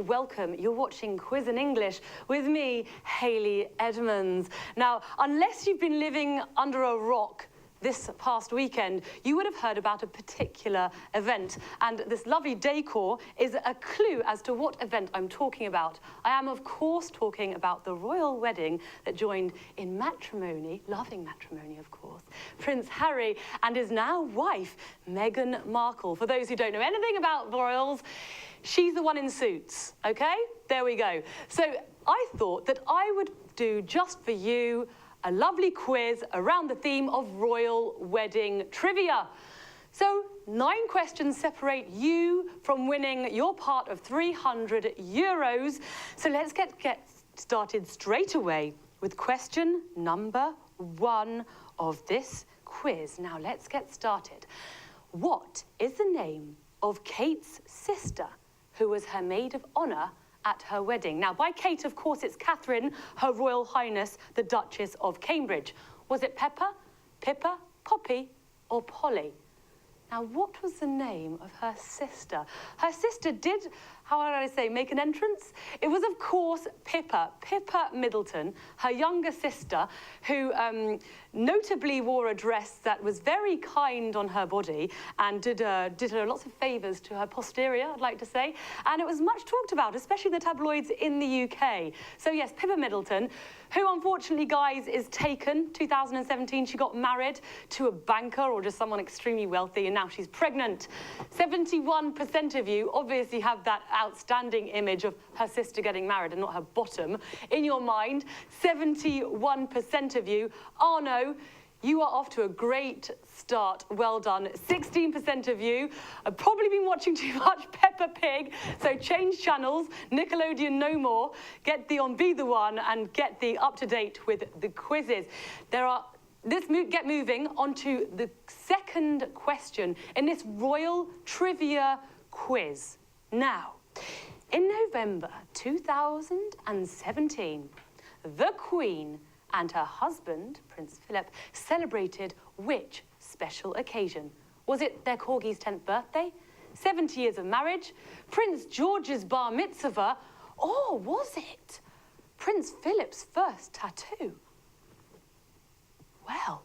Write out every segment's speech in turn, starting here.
welcome. You're watching Quiz in English with me, Hayley Edmonds. Now, unless you've been living under a rock this past weekend, you would have heard about a particular event, and this lovely decor is a clue as to what event I'm talking about. I am, of course, talking about the royal wedding that joined in matrimony, loving matrimony, of course, Prince Harry and his now wife, Meghan Markle. For those who don't know anything about royals, she's the one in Suits, okay? There we go. So I thought that I would do just for you a lovely quiz around the theme of royal wedding trivia. So 9 questions separate you from winning your part of €300. So let's get started straight away with question number 1 of this quiz. Now let's get started. What is the name of Kate's sister, who was her maid of honour at her wedding? Now, by Kate, of course, it's Catherine, Her Royal Highness, the Duchess of Cambridge. Was it Pepper, Pippa, Poppy, or Polly? Now, what was the name of her sister? Her sister did, how would I say, make an entrance? It was, of course, Pippa Middleton, her younger sister, who notably wore a dress that was very kind on her body and did her lots of favours to her posterior, I'd like to say. And it was much talked about, especially the tabloids in the UK. So yes, Pippa Middleton, who unfortunately, guys, is taken. 2017, she got married to a banker or just someone extremely wealthy, and now she's pregnant. 71% of you obviously have that outstanding image of her sister getting married and not her bottom in your mind. 71% of you, oh no, you are off to a great start. Well done. 16% of you have probably been watching too much Peppa Pig, so change channels. Nickelodeon no more. Get the on Be the One and get the up to date with the quizzes. Get moving on to the second question in this royal trivia quiz. Now, in November 2017, the Queen and her husband, Prince Philip, celebrated which special occasion? Was it their corgi's 10th birthday, 70 years of marriage, Prince George's bar mitzvah, or was it Prince Philip's first tattoo? Well,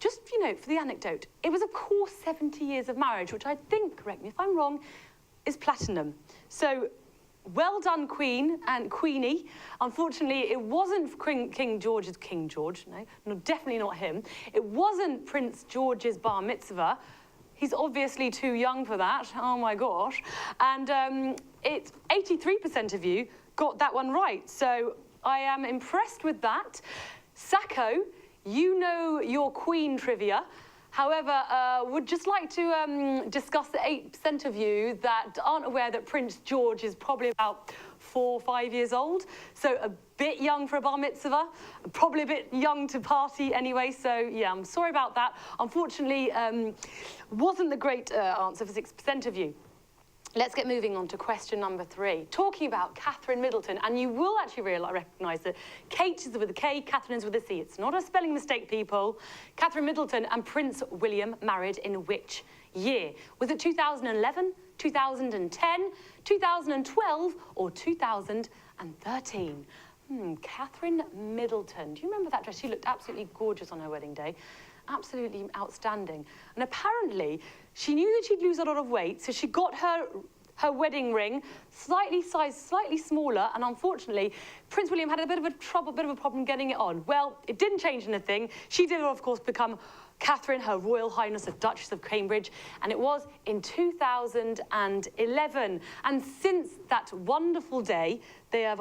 just, you know, for the anecdote, it was, of course, 70 years of marriage, which I think, correct me if I'm wrong, is platinum. So, well done, Queen and Queenie. Unfortunately, it wasn't King George, no, definitely not him. It wasn't Prince George's bar mitzvah. He's obviously too young for that, oh my gosh. And 83% of you got that one right, so I am impressed with that. Sacco, you know your Queen trivia. However, would just like to discuss the 8% of you that aren't aware that Prince George is probably about 4 or 5 years old. So a bit young for a bar mitzvah, probably a bit young to party anyway. So yeah, I'm sorry about that. Unfortunately, wasn't the great answer for 6% of you. Let's get moving on to question number 3. Talking about Catherine Middleton, and you will actually recognise that Kate is with a K, Catherine is with a C. It's not a spelling mistake, people. Catherine Middleton and Prince William married in which year? Was it 2011, 2010, 2012, or 2013? Catherine Middleton. Do you remember that dress? She looked absolutely gorgeous on her wedding day. Absolutely outstanding. And apparently, she knew that she'd lose a lot of weight, so she got her wedding ring slightly smaller, and unfortunately, Prince William had a bit of a problem getting it on. Well, it didn't change anything. She did, of course, become Catherine, Her Royal Highness, the Duchess of Cambridge, and it was in 2011. And since that wonderful day, there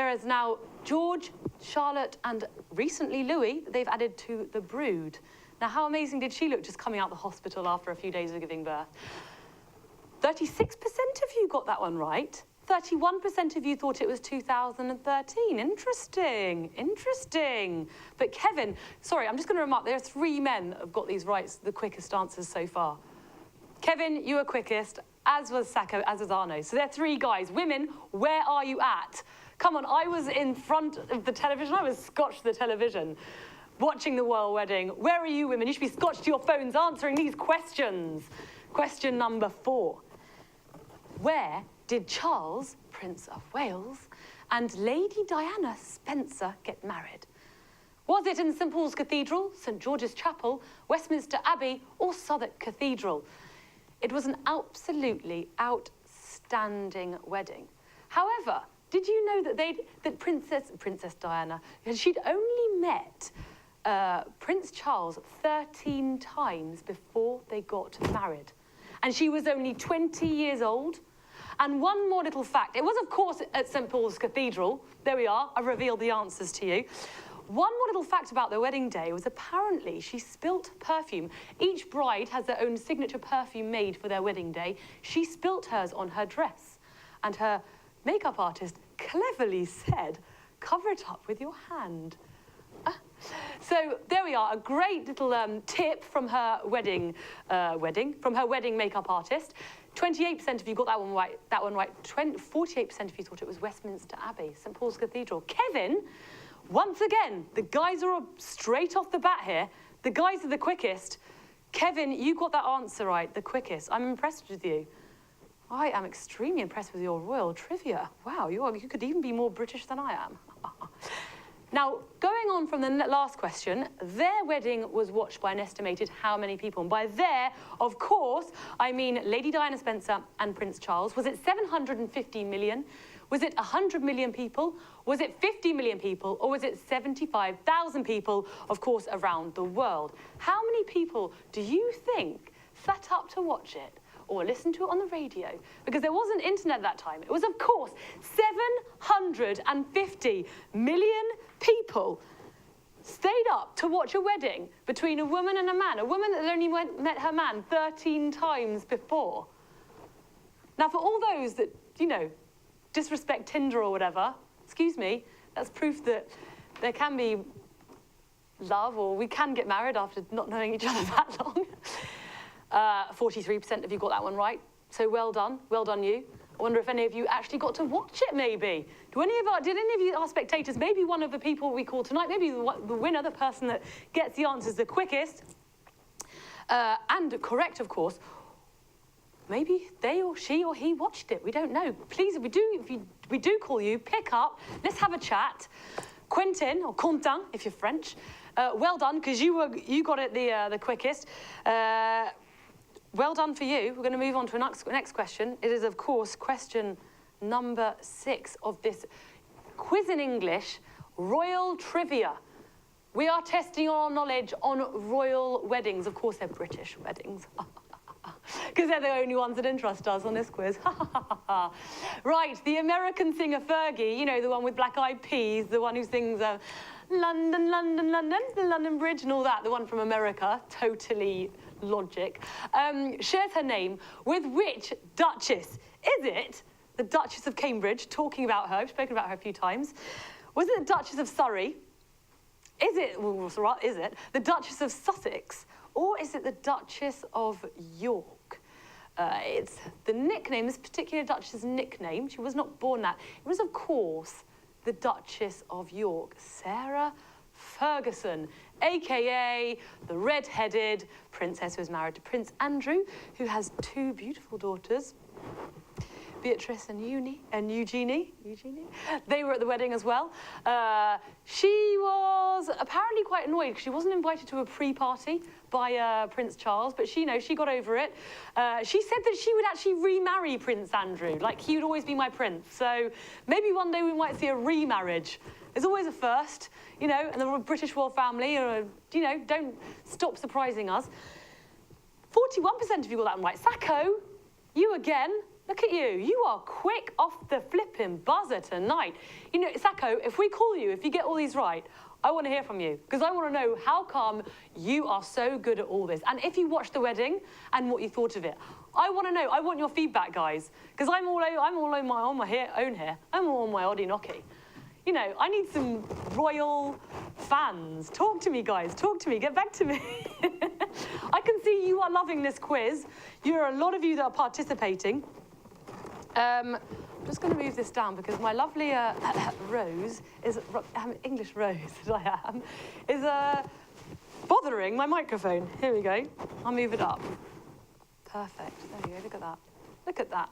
is now George, Charlotte, and recently Louis, they've added to the brood. Now, how amazing did she look just coming out the hospital after a few days of giving birth? 36% of you got that one right. 31% of you thought it was 2013. Interesting, interesting. But Kevin, sorry, I'm just going to remark, there are 3 men that have got these right, the quickest answers so far. Kevin, you were quickest, as was Sacco, as was Arno. So there are 3 guys. Women, where are you at? Come on, I was in front of the television. I was scotched to the television, watching the royal wedding. Where are you, women? You should be scotched to your phones answering these questions. Question number 4. Where Did Charles, Prince of Wales, and Lady Diana Spencer get married? Was it in St Paul's Cathedral, St George's Chapel, Westminster Abbey, or Southwark Cathedral? It was an absolutely outstanding wedding. However, did you know that Princess Diana, she'd only met Prince Charles 13 times before they got married? And she was only 20 years old. And one more little fact. It was, of course, at St Paul's Cathedral. There we are. I've revealed the answers to you. One more little fact about their wedding day was apparently she spilt perfume. Each bride has their own signature perfume made for their wedding day. She spilt hers on her dress. And her makeup artist cleverly said, cover it up with your hand. So there we are, a great little tip from her wedding makeup artist. 28% of you got that one right. 48% of you thought it was Westminster Abbey, St Paul's Cathedral. Kevin, once again, the guys are straight off the bat here. The guys are the quickest. Kevin, you got that answer right, the quickest. I'm impressed with you. I am extremely impressed with your royal trivia. Wow, you could even be more British than I am. Now, going on from the last question, their wedding was watched by an estimated how many people? And by their, of course, I mean Lady Diana Spencer and Prince Charles. Was it 750 million? Was it 100 million people? Was it 50 million people? Or was it 75,000 people, of course, around the world? How many people do you think sat up to watch it? Or listen to it on the radio, because there wasn't internet at that time. It was, of course, 750 million people stayed up to watch a wedding between a woman and a man, a woman that had only met her man 13 times before. Now, for all those that, disrespect Tinder or whatever, excuse me, that's proof that there can be love, or we can get married after not knowing each other that long. 43% of you got that one right, so well done you. I wonder if any of you actually got to watch it, maybe. Did any of you, our spectators, maybe one of the people we call tonight, maybe the winner, the person that gets the answers the quickest, and correct, of course, maybe they or she or he watched it, we don't know. Please, if we do call you, pick up, let's have a chat. Quentin, or Quentin, if you're French, well done, because you got it the quickest. Well done for you. We're going to move on to the next question. It is, of course, question number 6 of this quiz in English, royal trivia. We are testing our knowledge on royal weddings. Of course, they're British weddings. Because they're the only ones that interest us on this quiz. Right, the American singer Fergie, the one with black eyed peas, the one who sings London, London, London, the London Bridge and all that, the one from America, totally logic, shares her name with which Duchess? Is it the Duchess of Cambridge, talking about her, I've spoken about her a few times. Was it the Duchess of Surrey? Is it the Duchess of Sussex? Or is it the Duchess of York? It's the nickname, this particular Duchess's nickname. She was not born that. It was, of course, the Duchess of York, Sarah Ferguson, aka the red-headed princess who is married to Prince Andrew, who has 2 beautiful daughters, Beatrice and Eugenie. They were at the wedding as well. She was apparently quite annoyed because she wasn't invited to a pre-party by Prince Charles, but she got over it. She said that she would actually remarry Prince Andrew, like he would always be my prince. So maybe one day we might see a remarriage. There's always a first, and the British royal family, don't stop surprising us. 41% of you got that one right. Sacco, you again. Look at you. You are quick off the flipping buzzer tonight. Sacco, if we call you, if you get all these right, I want to hear from you, because I want to know how come you are so good at all this. And if you watched the wedding and what you thought of it. I want to know. I want your feedback, guys, because I'm all on my own here. I'm all on my oddie knocky. I need some royal fans. Talk to me, guys. Talk to me. Get back to me. I can see you are loving this quiz. There are a lot of you that are participating. I'm just going to move this down because my lovely Rose is English Rose that I am is bothering my microphone. Here we go. I'll move it up. Perfect. There we go. Look at that. Look at that.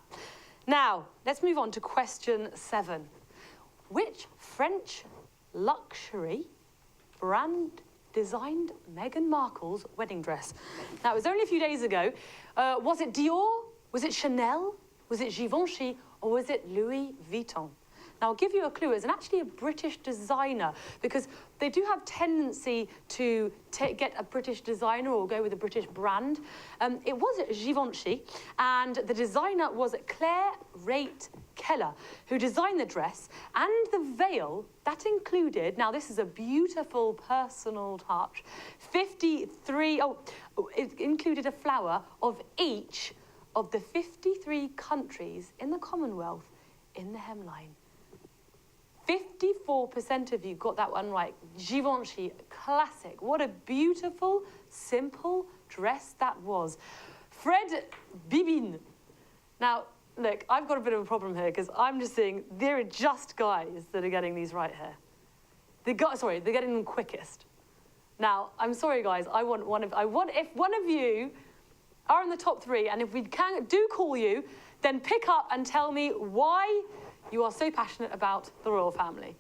Now, let's move on to question 7. Which French luxury brand designed Meghan Markle's wedding dress? Now, it was only a few days ago. Was it Dior? Was it Chanel? Was it Givenchy? Or was it Louis Vuitton? Now, I'll give you a clue. It's actually a British designer, because they do have tendency to get a British designer or go with a British brand. It was Givenchy, and the designer was Claire Rate Keller, who designed the dress and the veil that included, now this is a beautiful personal touch, it included a flower of each of the 53 countries in the Commonwealth in the hemline. 54% of you got that one right. Givenchy, classic. What a beautiful, simple dress that was. Fred Bibin. Now, look, I've got a bit of a problem here, because I'm just seeing there are just guys that are getting these right here. They're getting them quickest. Now, I'm sorry, guys. If one of you are in the top 3, and if we do call you, then pick up and tell me why you are so passionate about the royal family.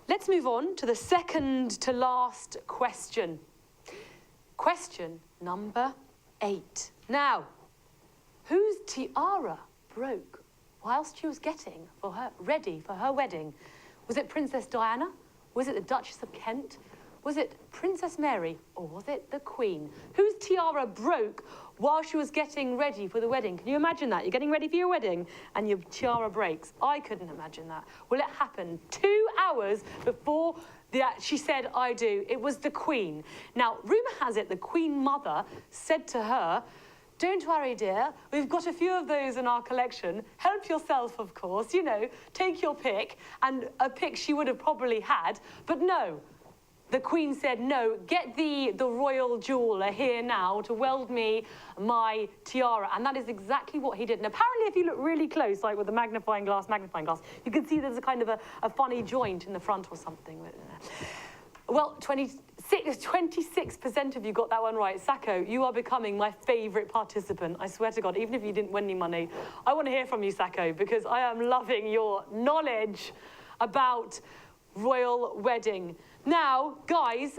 Let's move on to the second to last question. Question number 8. Now, whose tiara broke whilst she was getting ready for her wedding? Was it Princess Diana? Was it the Duchess of Kent? Was it Princess Mary? Or was it the Queen? Whose tiara broke while she was getting ready for the wedding? Can you imagine that? You're getting ready for your wedding and your tiara breaks. I couldn't imagine that. Well, it happened 2 hours before she said, I do. It was the Queen. Now, rumour has it the Queen Mother said to her, don't worry, dear. We've got a few of those in our collection. Help yourself, of course. You know, take your pick. And a pick she would have probably had. But no. The Queen said, no, get the royal jeweller here now to weld me my tiara. And that is exactly what he did. And apparently, if you look really close, like with the magnifying glass, you can see there's a kind of a funny joint in the front or something. Well, 26% of you got that one right. Sacco, you are becoming my favourite participant. I swear to God, even if you didn't win any money, I want to hear from you, Sacco, because I am loving your knowledge about royal wedding. Now, guys,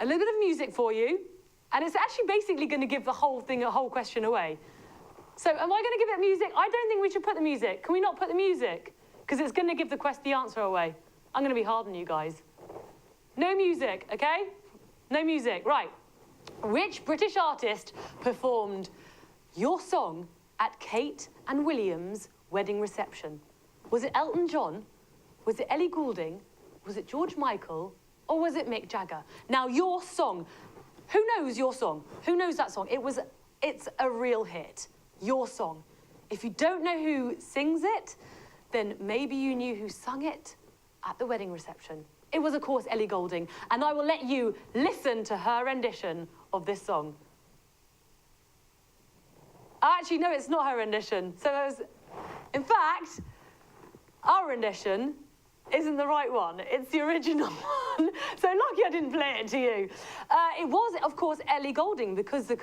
a little bit of music for you, and it's actually basically going to give the whole question away. So, am I going to give it music? I don't think we should put the music. Can we not put the music? Because it's going to give the answer away. I'm going to be hard on you guys. No music, okay? No music. Right. Which British artist performed Your Song at Kate and William's wedding reception? Was it Elton John? Was it Ellie Goulding? Was it George Michael? Or was it Mick Jagger? Now, Your Song. Who knows Your Song? Who knows that song? It's a real hit. Your Song. If you don't know who sings it, then maybe you knew who sung it at the wedding reception. It was, of course, Ellie Goulding. And I will let you listen to her rendition of this song. Actually, no, it's not her rendition. In fact, our rendition isn't the right one. It's the original one. So lucky I didn't play it to you. It was, of course, Ellie Goulding, because the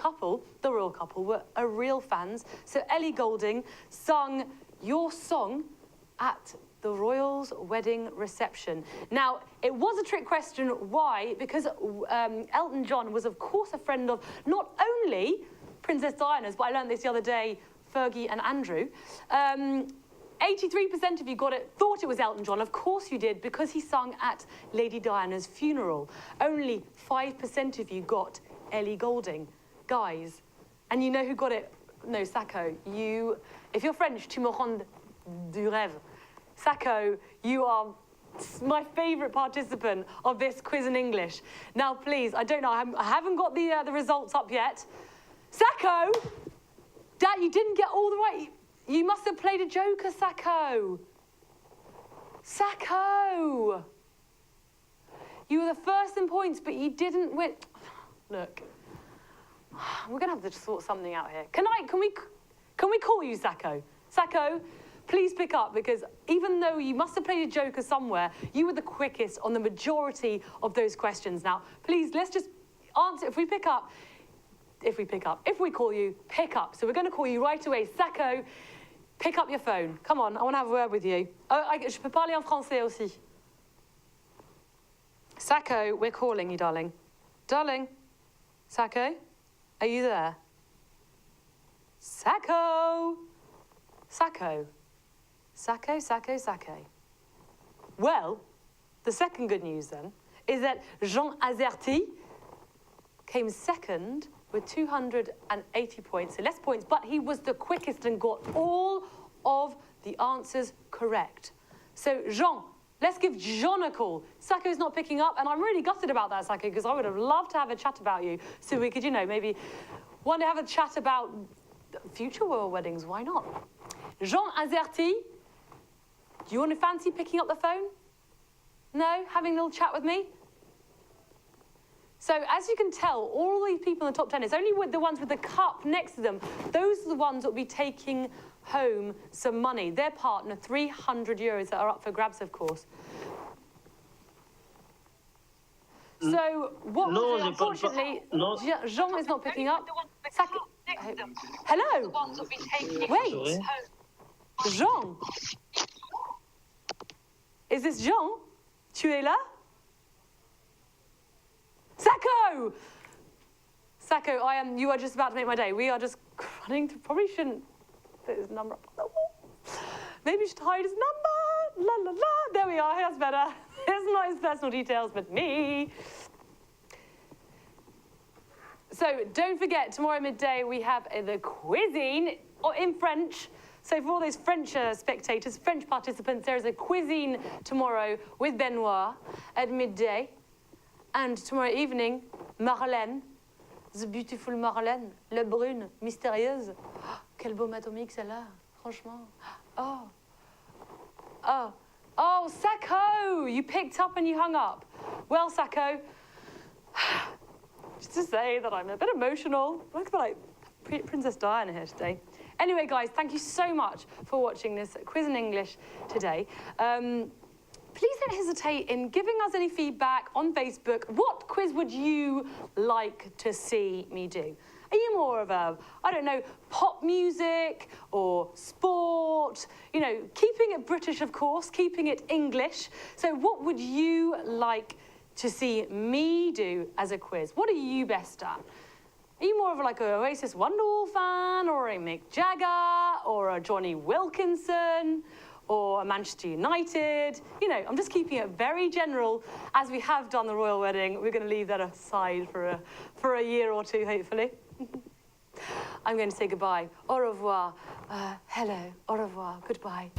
royal couple, were real fans. So Ellie Goulding sung Your Song at the royals' wedding reception. Now, it was a trick question. Why? Because Elton John was, of course, a friend of not only Princess Diana's, but I learned this the other day, Fergie and Andrew. 83% of you thought it was Elton John. Of course you did, because he sung at Lady Diana's funeral. Only 5% of you got Ellie Goulding. Guys, and you know who got it? No, Sacco, if you're French, tu me rends du rêve. Sacco, you are my favourite participant of this quiz in English. Now, please, I don't know, I haven't got the results up yet. Sacco, Dad, you didn't get all the right. You must have played a joker, Sacco. Sacco! You were the first in points, but you didn't win. Look, we're going to have to sort something out here. Can we call you Sacco? Sacco, please pick up, because even though you must have played a joker somewhere, you were the quickest on the majority of those questions. Now, please, let's just answer. If we call you, pick up. So we're going to call you right away. Sacco, pick up your phone. Come on, I want to have a word with you. Oh, je peux parler en français aussi. Sacco, we're calling you, darling. Darling, Sacco, are you there? Sacco! Sacco. Sacco, Sacco, Sacco. Well, the second good news then is that Jean Azerty came second with 280 points, so less points, but he was the quickest and got all of the answers correct. So Jean, let's give Jean a call. Sacco's not picking up, and I'm really gutted about that, Sacco, because I would have loved to have a chat about you, so we could, maybe one day have a chat about future royal weddings. Why not? Jean Azerty, do you want to fancy picking up the phone? No? Having a little chat with me? So as you can tell, all these people in the top 10, it's only with the ones with the cup next to them. Those are the ones that will be taking home some money. Their partner, 300 euros that are up for grabs, of course. So what we'll do, unfortunately, Jean is not picking up. Hello? Wait. Jean? Is this Jean? Tu es là? Sacco! Sacco, you are just about to make my day. We are just running through, probably shouldn't put his number up on the wall. Maybe we should hide his number. La, la, la. There we are, that's better. It's not his personal details, but me. So don't forget, tomorrow midday we have the cuisine in French. So for all those French spectators, French participants, there is a cuisine tomorrow with Benoit at midday. And tomorrow evening, Marlène, the beautiful Marlène, la brune, mystérieuse. Oh, quel beau matomique celle-là, franchement. Oh, Sacco, you picked up and you hung up. Well, Sacco, just to say that I'm a bit emotional. I feel like Princess Diana here today. Anyway, guys, thank you so much for watching this quiz in English today. Please don't hesitate in giving us any feedback on Facebook. What quiz would you like to see me do? Are you more of a, I don't know, pop music or sport? Keeping it British, of course, keeping it English. So what would you like to see me do as a quiz? What are you best at? Are you more of like a Oasis Wonderwall fan, or a Mick Jagger, or a Johnny Wilkinson, or a Manchester United? I'm just keeping it very general, as we have done the royal wedding. We're going to leave that aside for a year or two, hopefully. I'm going to say goodbye. Au revoir. Hello. Au revoir. Goodbye.